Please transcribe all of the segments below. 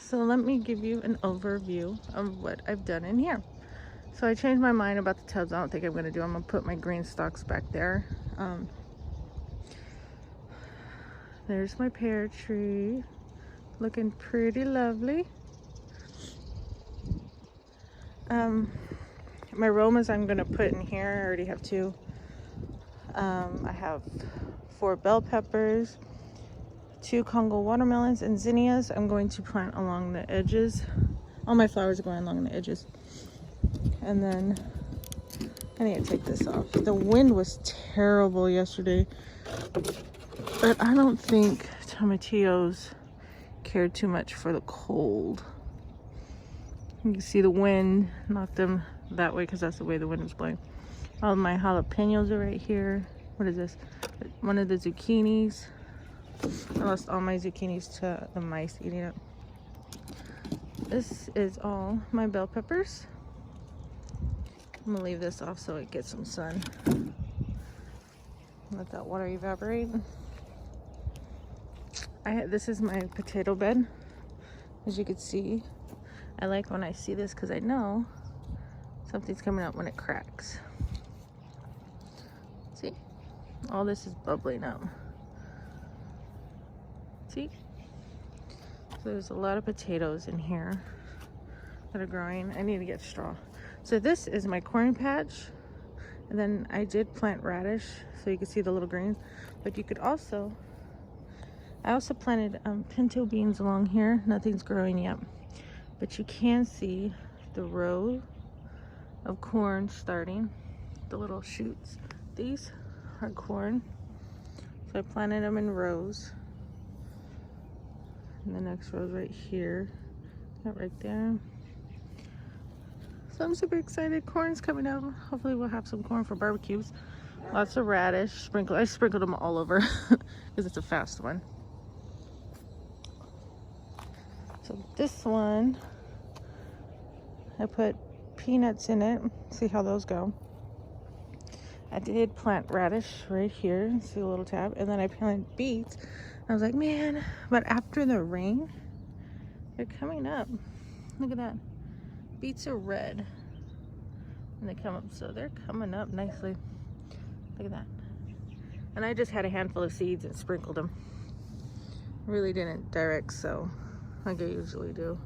So let me give you an overview of what I've done in here. So I changed my mind about the tubs. I don't think I'm gonna do. I'm gonna put my green stalks back there. There's my pear tree, looking pretty lovely. My aromas I'm gonna put in here. I already have 2. I have 4 bell peppers, 2 Congo watermelons, and zinnias I'm going to plant along the edges. All my flowers are going along the edges. And then I need to take this off. The wind was terrible yesterday, but I don't think tomatillos cared too much for the cold. You can see the wind knocked them that way because that's the way the wind was blowing. All of my jalapenos are right here. What is this? One of the zucchinis. I lost all my zucchinis to the mice eating it. This is all my bell peppers. I'm gonna leave this off so it gets some sun. Let that water evaporate. This is my potato bed. As you can see, I like when I see this because I know something's coming up when it cracks. See? All this is bubbling up. See? So there's a lot of potatoes in here that are growing. I need to get straw. So this is my corn patch. And then I did plant radish so you can see the little greens. But you could also, I also planted pinto beans along here. Nothing's growing yet. But you can see the row of corn starting, the little shoots. These are corn. So I planted them in rows. And the next row is right here. That right there. So I'm super excited. Corn's coming up. Hopefully we'll have some corn for barbecues. Lots of radish. I sprinkled them all over because it's a fast one. So this one, I put peanuts in it. See how those go. I did plant radish right here. See a little tab. And then I planted beets. I was like, man, but after the rain, they're coming up. Look at that. Beets are red when they come up. So they're coming up nicely. Look at that. And I just had a handful of seeds and sprinkled them. Really didn't direct sow like I usually do.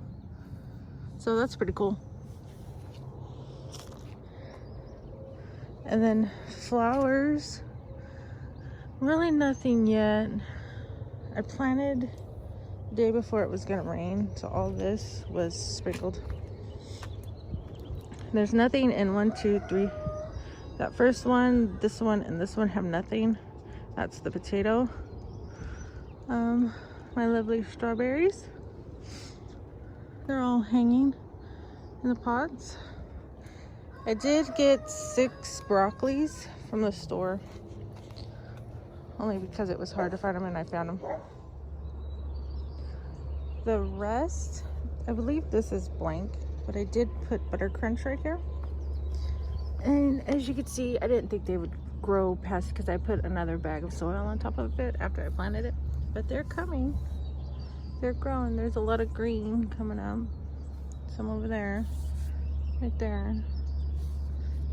So that's pretty cool. And then flowers, really nothing yet. I planted the day before it was gonna rain, so all this was sprinkled. There's nothing in 1, 2, 3. That first one, this one, and this one have nothing. That's the potato. My lovely strawberries. They're all hanging in the pots. I did get 6 broccolis from the store. Only because it was hard to find them and I found them. The rest, I believe this is blank, but I did put butter crunch right here. And as you can see, I didn't think they would grow past because I put another bag of soil on top of it after I planted it. But they're coming. They're growing. There's a lot of green coming up. Some over there. Right there.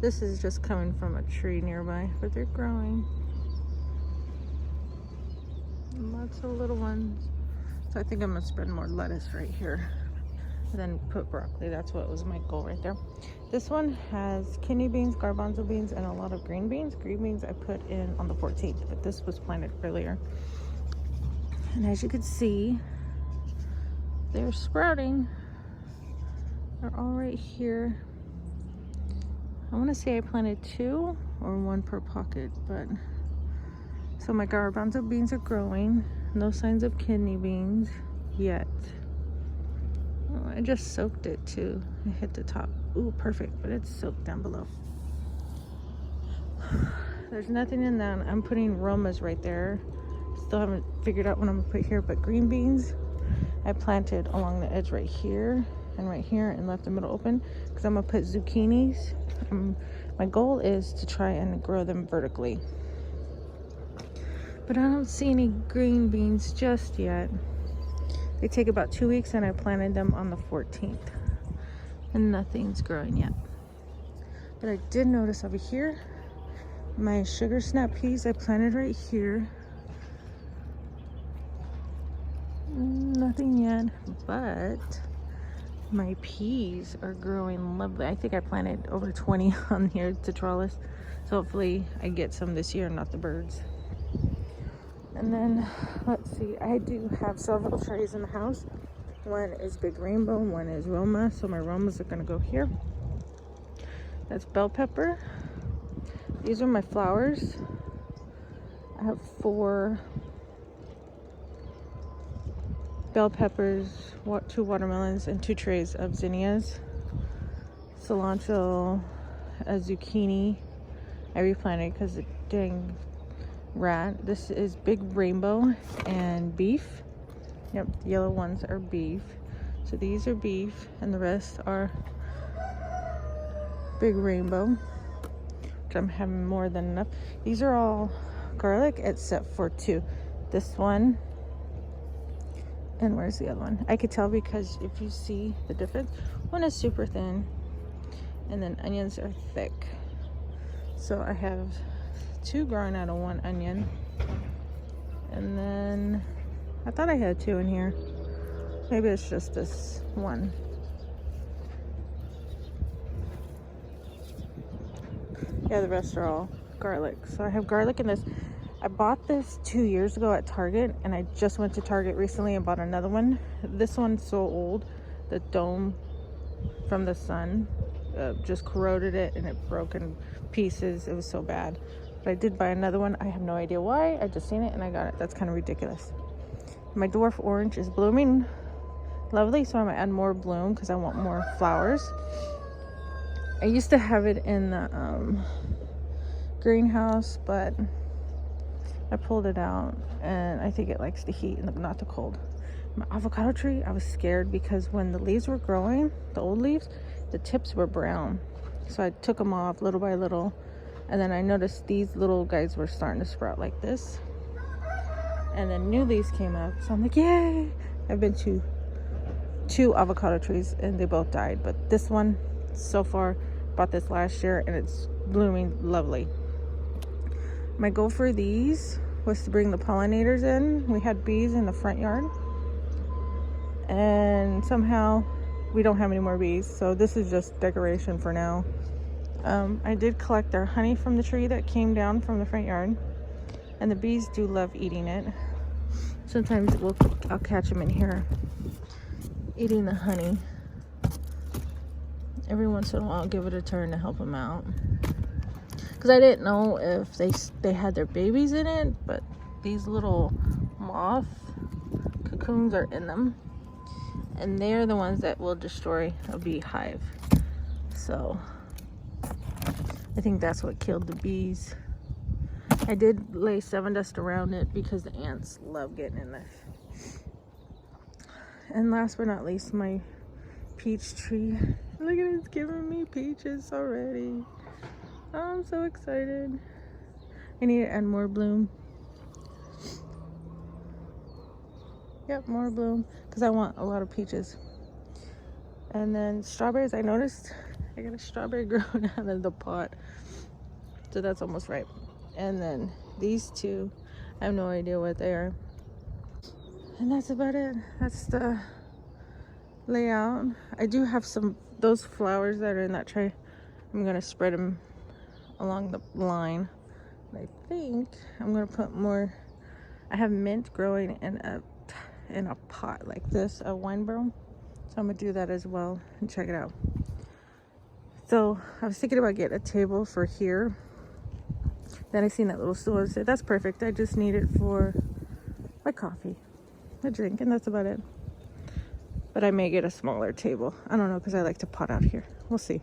This is just coming from a tree nearby, but they're growing. And lots of little ones. So I think I'm gonna spread more lettuce right here. And then put broccoli. That's what was my goal right there. This one has kidney beans, garbanzo beans, and a lot of green beans. Green beans I put in on the 14th, but this was planted earlier. And as you can see, they're sprouting. They're all right here. I want to say I planted 2 or 1 per pocket, but so my garbanzo beans are growing. No signs of kidney beans yet. Oh, I just soaked it too. I hit the top. Ooh, perfect, but it's soaked down below. There's nothing in that. I'm putting aromas right there. Still haven't figured out what I'm gonna put here, but green beans I planted along the edge right here and right here and left the middle open because I'm gonna put zucchinis. My goal is to try and grow them vertically. But I don't see any green beans just yet. They take about 2 weeks, and I planted them on the 14th. And nothing's growing yet. But I did notice over here, my sugar snap peas I planted right here. Nothing yet, but my peas are growing lovely. I think I planted over 20 on here to trellis. So hopefully I get some this year, not the birds. And then, let's see, I do have several trays in the house. One is Big Rainbow, one is Roma. So my Romas are gonna go here. That's bell pepper. These are my flowers. I have 4 bell peppers, 2 watermelons, and 2 trays of zinnias. Cilantro, a zucchini. I replanted because the dang rat. This is Big Rainbow and beef. Yep, the yellow ones are beef. So these are beef, and the rest are Big Rainbow, which I'm having more than enough. These are all garlic except for 2. This one, and where's the other one? I could tell because if you see the difference, one is super thin, and then onions are thick. So I have 2 growing out of 1 onion. And then I thought I had 2 in here. Maybe it's just this one. Yeah, the rest are all garlic. So I have garlic in this. I bought this 2 years ago at Target, and I just went to Target recently and bought another one. This one's so old, the dome from the sun just corroded it, and it broke in pieces. It was so bad. But I did buy another one. I have no idea why. I just seen it and I got it. That's kind of ridiculous. My dwarf orange is blooming lovely, so I'm gonna add more bloom because I want more flowers. I used to have it in the greenhouse, but I pulled it out, and I think it likes the heat and not the cold. My avocado tree, I was scared because when the leaves were growing, the old leaves, the tips were brown. So I took them off little by little, and then I noticed these little guys were starting to sprout like this. And then new leaves came up, so I'm like, yay! I've been to 2 avocado trees, and they both died. But this one, so far, bought this last year, and it's blooming lovely. My goal for these was to bring the pollinators in. We had bees in the front yard, and somehow we don't have any more bees, so this is just decoration for now. I did collect their honey from the tree that came down from the front yard, and the bees do love eating it. Sometimes I'll catch them in here eating the honey. Every once in a while I'll give it a turn to help them out, because I didn't know if they had their babies in it, but these little moth cocoons are in them, and they're the ones that will destroy a beehive. So I think that's what killed the bees. I did lay 7 dust around it because the ants love getting in there. And last but not least, my peach tree. Look at it, it's giving me peaches already. Oh, I'm so excited. I need to add more bloom. Yep, more bloom, because I want a lot of peaches. And then strawberries, I noticed I got a strawberry growing out of the pot, so that's almost ripe. And then these 2, I have no idea what they are. And that's about it. That's the layout. I do have those flowers that are in that tray. I'm gonna spread them along the line. I think I'm gonna put more. I have mint growing in a pot like this, a wine barrel. So I'm gonna do that as well and check it out. So I was thinking about getting a table for here. Then I seen that little stool and said, that's perfect. I just need it for my coffee, a drink, and that's about it. But I may get a smaller table. I don't know, because I like to pot out here. We'll see.